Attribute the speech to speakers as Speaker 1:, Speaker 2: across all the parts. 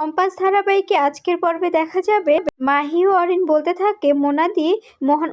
Speaker 1: Compass ধারাবাহিকে আজকের পর্বে দেখা যাবে মাহি ও অরিন বলতে থাকে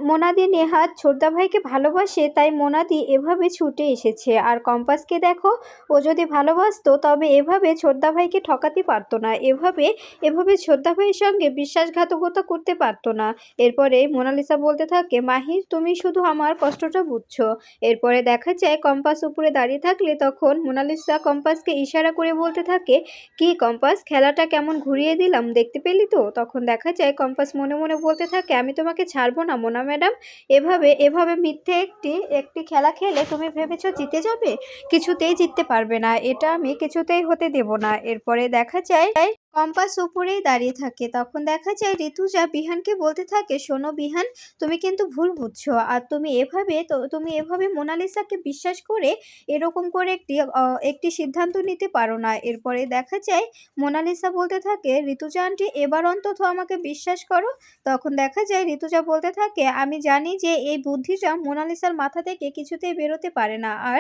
Speaker 1: মোনাদি নেহাত ছোটদা ভাইকে ভালোবাসে, তাই মোনাদি এভাবে ছুটে এসেছে। আর কম্পাসকে দেখো, ও যদি ভালোবাসতো তবে এভাবে ছোটদা ভাইকে ঠকাতে পারতো না, এভাবে এভাবে ছোটদা ভাইয়ের সঙ্গে বিশ্বাসঘাতকতা করতে পারতো না। এরপরে মোনালিসা বলতে থাকে, মাহি তুমি শুধু আমার কষ্টটা বুঝছো। এরপরে দেখা যায় কম্পাস উপরে দাঁড়িয়ে থাকলে তখন মোনালিসা কম্পাসকে ইশারা করে বলতে থাকে, কি কম্পাস, খেলাটা কেমন ঘুরিয়ে দিলাম দেখতে পেলি তো? তখন দেখা যায় কম্পাস মনে মনে বলতে থাকে, আমি তোমাকে ছাড়বো না মোনা ম্যাডাম। এভাবে এভাবে মিথ্যে একটি একটি খেলা খেলে তুমি ভেবেছো জিতে যাবে? কিছুতেই জিততে পারবে না, এটা আমি কিছুতেই হতে দেব না। এরপরে দেখা যায় কম্পাস উপরেই দাঁড়িয়ে থাকে। তখন দেখা যায় ঋতুজা বিহানকে বলতে থাকে, শোনো বিহান, তুমি কিন্তু ভুল বুঝছো। আর তুমি এভাবে মোনালিসাকে বিশ্বাস করে এরকম করে একটি সিদ্ধান্ত নিতে পারো না। এরপরে দেখা যায় মোনালিসা বলতে থাকে, ঋতুজা আন্টি এবার অন্তত আমাকে বিশ্বাস করো। তখন দেখা যায় ঋতুজা বলতে থাকে, আমি জানি যে এই বুদ্ধিটা মোনালিসার মাথা থেকে কিছুতেই বেরোতে পারে না, আর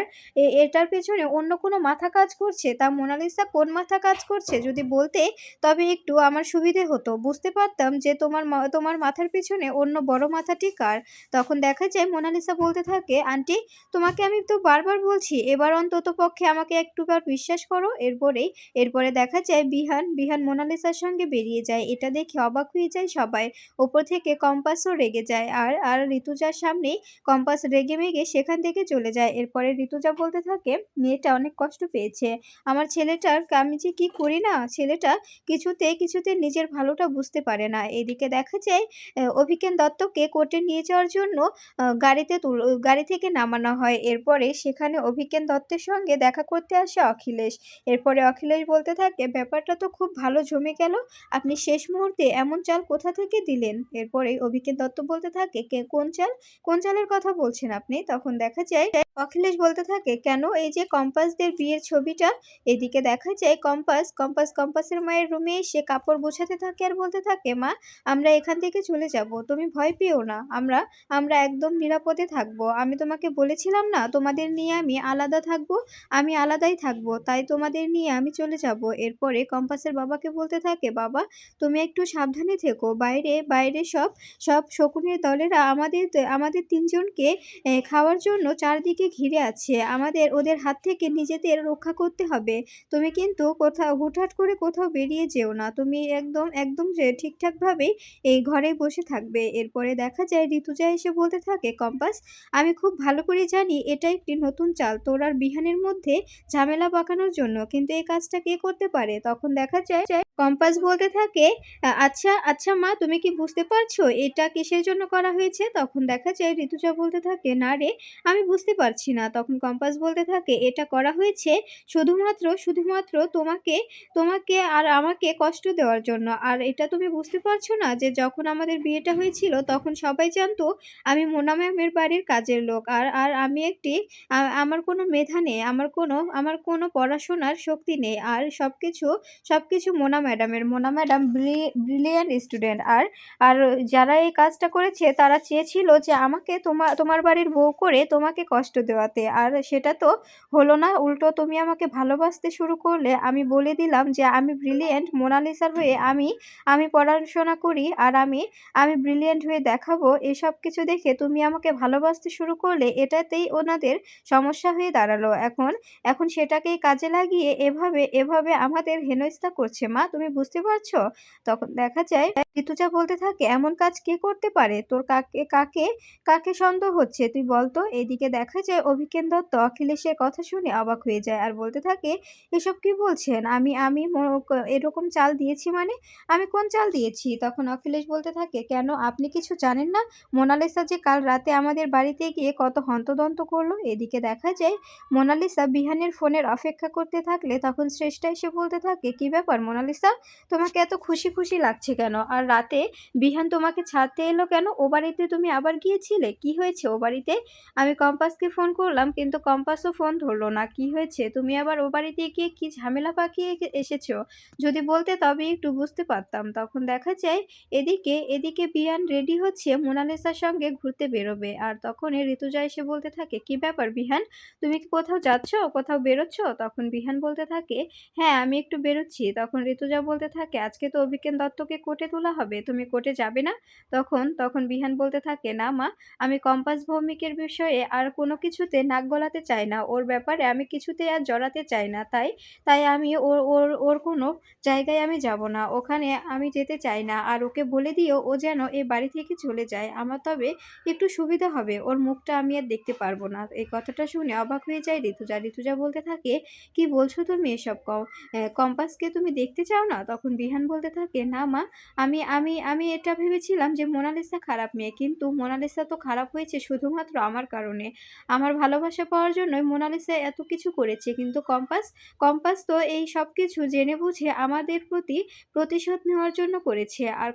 Speaker 1: এটার পেছনে অন্য কোনো মাথা কাজ করছে। তা মোনালিসা কোন মাথা কাজ করছে যদি বলতে, তবে একটু আমার সুবিধে হতো, বুঝতে পারতাম যে তোমার মাথার পিছনে অন্য বড় মাথাটি কার। তখন দেখা যায় মোনালিসা বলতে থাকে, আন্টি তোমাকে আমি তো বারবার বলছি, এবার অন্তত পক্ষে আমাকে একটুবার বিশ্বাস করো। এরপরে দেখা যায় বিহান মোনালিসার সঙ্গে বেরিয়ে যায়। এটা দেখে অবাক হয়ে যায় সবাই। ওপর থেকে কম্পাসও রেগে যায়, আর আর ঋতুজার সামনেই কম্পাস রেগে মেগে সেখান থেকে চলে যায়। এরপরে ঋতুজা বলতে থাকে, মেয়েটা অনেক কষ্ট পেয়েছে। আমার ছেলেটার আমি যে কি করি না, ছেলেটা কিছুতে নিজের ভালোটা বুঝতে পারে না। এদিকে দেখা যায় অভিজ্ঞান দত্তকে কোর্টে নিয়ে যাওয়ার জন্য গাড়ি থেকে নামানো হয়। এরপরে সেখানে অভিজ্ঞান দত্তের সঙ্গে দেখা করতে আসে অখিলেশ। এরপরে অখিলেশ বলতে থাকে, ব্যাপারটা তো খুব ভালো জমে গেল, আপনি শেষ মুহূর্তে এমন চাল কোথা থেকে দিলেন? এরপরে অভিজ্ঞান দত্ত বলতে থাকে, কোন চালের কথা বলছেন আপনি? তখন দেখা যায় অখিলেশ বলতে থাকে, কেন এই যে কম্পাসদের বিয়ের ছবিটা। এদিকে দেখা যায় কম্পাসের মায়ের রুমে এসে কাপড় গোছাতে থাকে আর বলতে থাকে, মা আমরা এখান থেকে চলে যাব, তুমি ভয় পেও না, আমরা আমরা একদম নিরাপদে থাকবো। আমি তোমাকে বলেছিলাম না তোমাদের নিয়ে আমি আলাদা থাকবো, আমি আলাদাই থাকবো, তাই তোমাদের নিয়ে আমি চলে যাব। এরপরে কম্পাসের বাবাকে বলতে থাকে, বাবা তুমি একটু সাবধানে থেকো, বাইরে বাইরে সব সব শকুনের দলেরা আমাদের তিনজনকে খাওয়ার জন্য চারদিকে ঘিরে আছে, আমাদের ওদের হাত থেকে নিজেদের রক্ষা করতে হবে। তুমি কিন্তু হুটহাট করে কোথাও বেরিয়ে যেও না, তুমি একদম একদম যে ঠিকঠাকভাবেই এই ঘরেই বসে থাকবে। এরপরে দেখা যায় ঋতুজা এসে বলতে থাকে, কম্পাস আমি খুব ভালো করে জানি এটা একটি নতুন চাল তোর আর বিহানের মধ্যে ঝামেলা পাকানোর জন্য, কিন্তু এই কাজটা কে করতে পারে? তখন দেখা যায় কম্পাস বলতে থাকে, আচ্ছা আচ্ছা মা, তুমি কি বুঝতে পারছো এটা কিসের জন্য করা হয়েছে? তখন দেখা যায় ঋতুজা বলতে থাকে, না রে, আমি বুঝতে পারছি না। তখন কম্পাস বলতে থাকে, এটা করা হয়েছে শুধুমাত্র তোমাকে তোমাকে আর আমাকে কষ্ট দেওয়ার জন্য। আর এটা তুমি বুঝতে পারছো না যে যখন আমাদের বিয়েটা হয়েছিল তখন সবাই জানতো আমি মোনা ম্যামের বাড়ির কাজের লোক, আর আর আমি একটি আমার কোনো মেধা নেই, আমার কোনো পড়াশোনার শক্তি নেই, আর সবকিছু মোনা ম্যাডাম ব্রিলিয়ান্ট স্টুডেন্ট। আর আর যারা এই কাজটা করেছে তারা চেয়েছিল যে আমাকে তোমার বাড়ির বউ করে তোমাকে কষ্ট দেওয়াতে, আর সেটা তো হলো না, উল্টো তুমি আমাকে ভালোবাসতে শুরু করলে। আমি বলে দিলাম যে আমি ব্রিলিয়ান্ট মোনালিসার হয়ে আমি পড়াশোনা করি, আর আমি ব্রিলিয়ান্ট হয়ে দেখাবো। এসব কিছু দেখে তুমি আমাকে ভালোবাসতে শুরু করলে, এটাতেই ওনাদের সমস্যা হয়ে দাঁড়ালো। এখন সেটাকেই কাজে লাগিয়ে এভাবে আমাদের হেনস্থা করছে। মা তুমি বুঝতে পারছো? তখন দেখা যায় ঋতুজা বলতে থাকে, এমন কাজ কে করতে পারে? তোর কাকে কাকে কাকে সন্দেহ হচ্ছে তুই বলতো? এদিকে দেখা যায় অভিজ্ঞান দত্ত অখিলেশের কথা শুনে অবাক হয়ে যায় আর বলতে থাকে, এসব কি বলছেন? আমি আমি এরকম চাল দিয়েছি মানে? আমি কোন চাল দিয়েছি? তখন অখিলেশ বলতে থাকে, কেন আপনি কিছু জানেন না? মোনালিসা যে কাল রাতে আমাদের বাড়িতে গিয়ে কত হন্তদন্ত করলো। এদিকে দেখা যায় মোনালিসা বিহানের ফোনের অপেক্ষা করতে থাকলে তখন শ্রেষ্ঠা এসে বলতে থাকে, কি ব্যাপার মোনালিসা, তোমাকে এত খুশি খুশি লাগছে কেন? আর রাতে বিহান তোমাকে ছাড়তে এলো কেন? ও বাড়িতে তুমি আবার গিয়েছিলে, কি হয়েছে ও বাড়িতে? আমি কম্পাসকে ফোন করলাম কিন্তু কম্পাসও ফোন ধরলো না, কি হয়েছে? তুমি আবার ও বাড়িতে গিয়ে কি ঝামেলা পাকিয়ে এসেছো? যদি বলতে তবে একটু বুঝতে পারতাম। তখন দেখা যায় এদিকে বিহান রেডি হচ্ছে মোনালিসার সঙ্গে ঘুরতে বেরোবে। আর তখনই ঋতুজা এসে বলতে থাকে, "কি ব্যাপার বিহান? তুমি কি কোথাও যাচ্ছ? কোথাও বেরোচ্ছ?" তখন বিহান বলতে থাকে, "হ্যাঁ, আমি একটু বেরোচ্ছি।" তখন ঋতুজা বলতে থাকে, "আজকে তো অভিজ্ঞান দত্তকে কোর্টে তোলা হবে। তুমি কোর্টে যাবে না?" তখন বিহান বলতে থাকে, "না মা, আমি কম্পাস ভৌমিকের বিষয়ে আর কোনো কিছুতে নাক গলাতে চাই না। ওর ব্যাপারে আমি কিছুতেই আর জড়াতে চাই না। তাই আমি ওর ওর ওর কোনো জায়গায় আমি যাব না। ওখানে আমি যেতে চাই না। আর ওকে বলে দিও ও যেন এ বাড়ি থেকে চলে যায়। আমার তবে একটু সুবিধা হবে। ওর মুখটা আমি আর দেখতে পারব না।" এই কথাটা শুনে অবাক হয়ে যায় ঋতুজা। ঋতুজা বলতে থাকে, "কি বলছো তুমি এসব? কম্পাসকে তুমি দেখতে চাও না?" তখন বিহান বলতে থাকে, "না মা, আমি এটা ভেবেছিলাম যে মোনালিসা খারাপ মেয়ে। কিন্তু মোনালিসা তো খারাপ হয়েছে শুধুমাত্র আমার কারণে। আমার ভালোবাসা পাওয়ার জন্যই মোনালিসা এত কিছু করেছে। কিন্তু কম্পাস তো এই সবকিছু জেনে বুঝে আমাদের প্রতি প্রতিশোধ নেওয়ার জন্য করেছে। আর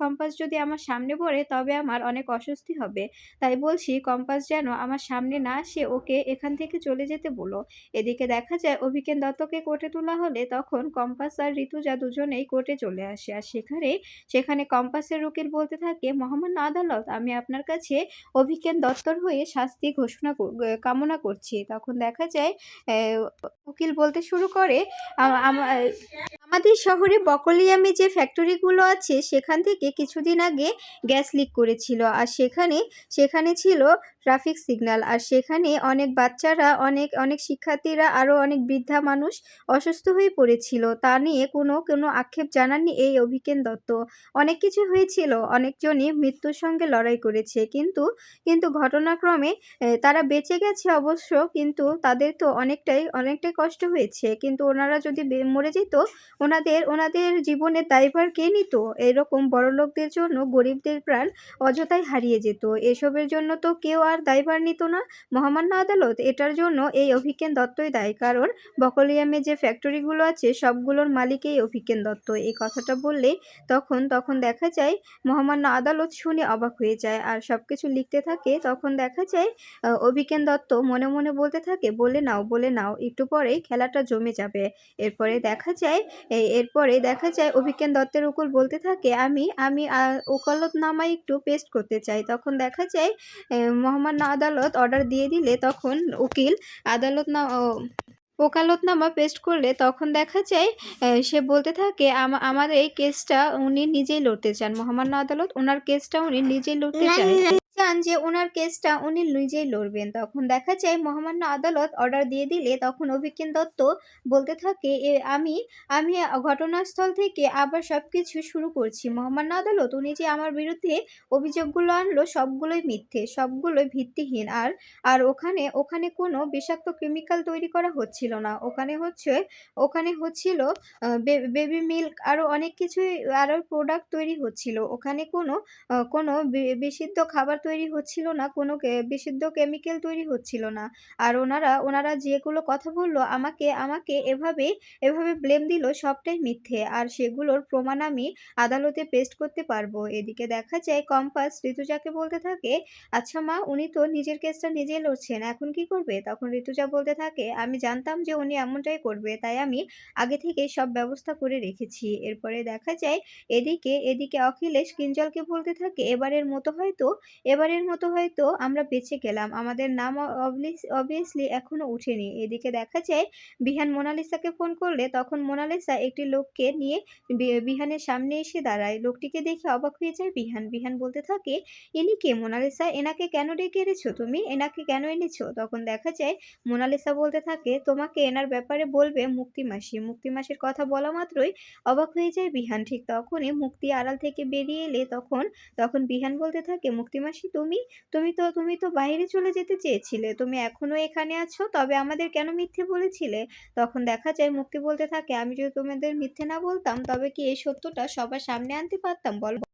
Speaker 1: কম্পাস যদি আমার সামনে পড়ে তবে আমার অনেক অস্বস্তি হবে। তাই বলছি কম্পাস যেন আমার সামনে না আসে, ওকে এখান থেকে চলে যেতে বলো।" এদিকে দেখা যায় অভিজ্ঞান দত্তকে কোর্টে তোলা হলে তখন কম্পাস আর ঋতুজা দুজনেই কোর্টে চলে আসে। আর সেখানে কম্পাসের উকিল বলতে থাকে, "মহামান্য আদালত, আমি আপনার কাছে অভিজ্ঞান দত্তর হয়ে শাস্তি ঘোষণা কামনা করছি।" তখন দেখা যায় উকিল বলতে শুরু করে, আ আমা আমাদের শহরে বকলিয়ামে যে ফ্যাক্টরিগুলো আছে সেখান থেকে কিছুদিন আগে গ্যাস লিক করেছিল। আর সেখানে ছিল ট্রাফিক সিগন্যাল। আর সেখানে অনেক বাচ্চারা, অনেক শিক্ষার্থীরা, আরও অনেক বৃদ্ধা মানুষ অসুস্থ হয়ে পড়েছিল। তা নিয়ে কোনো আক্ষেপ জানাননি এই অভিজ্ঞান দত্ত। অনেক কিছু হয়েছিল, অনেকজনই মৃত্যুর সঙ্গে লড়াই করেছে। কিন্তু ঘটনাক্রমে তারা বেঁচে গেছে অবশ্য, কিন্তু তাদের তো অনেকটাই কষ্ট হয়েছে। কিন্তু ওনারা যদি মরে যেত, ওনাদের জীবনের দায়ভার কে নিত? এরকম বড়লোকদের জন্য গরিবদের প্রাণ অযথাই হারিয়ে যেত। এসবের জন্য তো কেউ আর দায়ভার নিত না। মহামান্য আদালত, এটার জন্য এই অভিজ্ঞান দত্তই দায়ী। কারণ বকলিয়ামে যে ফ্যাক্টরিগুলো আছে সবগুলোর মালিক এই অভিজ্ঞান দত্ত। এই কথাটা বললে তখন দেখা যায় মহামান্য আদালত শুনে অবাক হয়ে যায় আর সবকিছু লিখতে থাকে। তখন দেখা যায় অভিজ্ঞান দত্ত মনে মনে বলতে থাকে, বলে নাও, একটু পরেই খেলাটা জমে যাবে।" এরপরে দেখা যায় অভিজ্ঞান দত্তের উকিল বলতে থাকে, আমি ওকালতনামায় একটু পেস্ট করতে চাই। তখন দেখা যায় মহামান্য আদালত অর্ডার দিয়ে দিলে তখন উকিল ওকালতনামা পেস্ট করলে তখন দেখা যায় সে বলতে থাকে, আমার এই কেসটা উনি নিজেই লড়তে চান। মহামান্য আদালত ওনার কেসটা উনি নিজেই লড়তে চান যে ওনার কেসটা উনি নিজেই লড়বেন। তখন দেখা যায় মহামান্য আদালত অর্ডার দিয়ে দিলে তখন অভিজ্ঞান দত্ত বলতে থাকে, আমি ঘটনাস্থল থেকে আবার সবকিছু শুরু করছি। মহামান্য আদালত, উনি যে আমার বিরুদ্ধে অভিযোগগুলো আনলো সবগুলোই মিথ্যে, সবগুলোই ভিত্তিহীন। আর ওখানে কোনো বিষাক্ত কেমিক্যাল তৈরি করা হচ্ছিল না। ওখানে হচ্ছিল বেবি মিল্ক, আরও অনেক কিছুই, আরও প্রোডাক্ট তৈরি হচ্ছিল। ওখানে কোনো বিশুদ্ধ খাবার তৈরি হচ্ছিল না, কোনো বিশুদ্ধ কেমিক্যাল তৈরি হচ্ছিল না। আর ওনারা যেগুলো কথা বলল আমাকে এভাবে ব্লেম দিল, সবটাই মিথ্যে। আর সেগুলোর প্রমাণ আমি আদালতে পেস্ট করতে পারবো। এদিকে দেখা যায় কম্পাস ঋতুজাকে বলতে থাকে, "আচ্ছা মা, উনি তো নিজের কেসটা নিজেই লড়ছেন, এখন কি করবে?" তখন ঋতুজা বলতে থাকে, "আমি জানতাম যে উনি এমনটাই করবে, তাই আমি আগে থেকেই সব ব্যবস্থা করে রেখেছি।" এরপরে দেখা যায় এদিকে অখিলেশ কিঞ্জলকে বলতে থাকে, এবারের মতো হয়তো আমরা বেঁচে গেলাম। আমাদের নাম অবভিয়াসলি এখনো উঠেনি।" এদিকে দেখা যায় বিহান মোনালিসাকে ফোন করলে তখন মোনালিসা একটি লোককে নিয়ে বিহানের সামনে এসে দাঁড়ায়। লোকটিকে দেখে অবাক হয়ে যায় বিহান। বিহান বলতে থাকে, "ইনি কে মোনালিসা? এনাকে কেন ডেকে এনেছো তুমি? এনাকে কেন এনেছো?" তখন দেখা যায় মোনালিসা বলতে থাকে, "তোমাকে এনার ব্যাপারে বলবে মুক্তি মাসি।" মুক্তি মাসির কথা বলা মাত্রই অবাক হয়ে যায় বিহান। ঠিক তখনই মুক্তি আড়াল থেকে বেরিয়ে এলে তখন বিহান বলতে থাকে, "মুক্তি মাসি, তুমি তো বাইরে চলে যেতে চেয়েছিলে। তুমি এখনো এখানে আছো, তবে আমাদের কেন মিথ্যে বলেছিলে?" তখন দেখা যায় মুক্তি বলতে থাকে, "আমি যদি তোমাদের মিথ্যে না বলতাম তবে কি এই সত্যটা সবার সামনে আনতে পারতাম বলো?"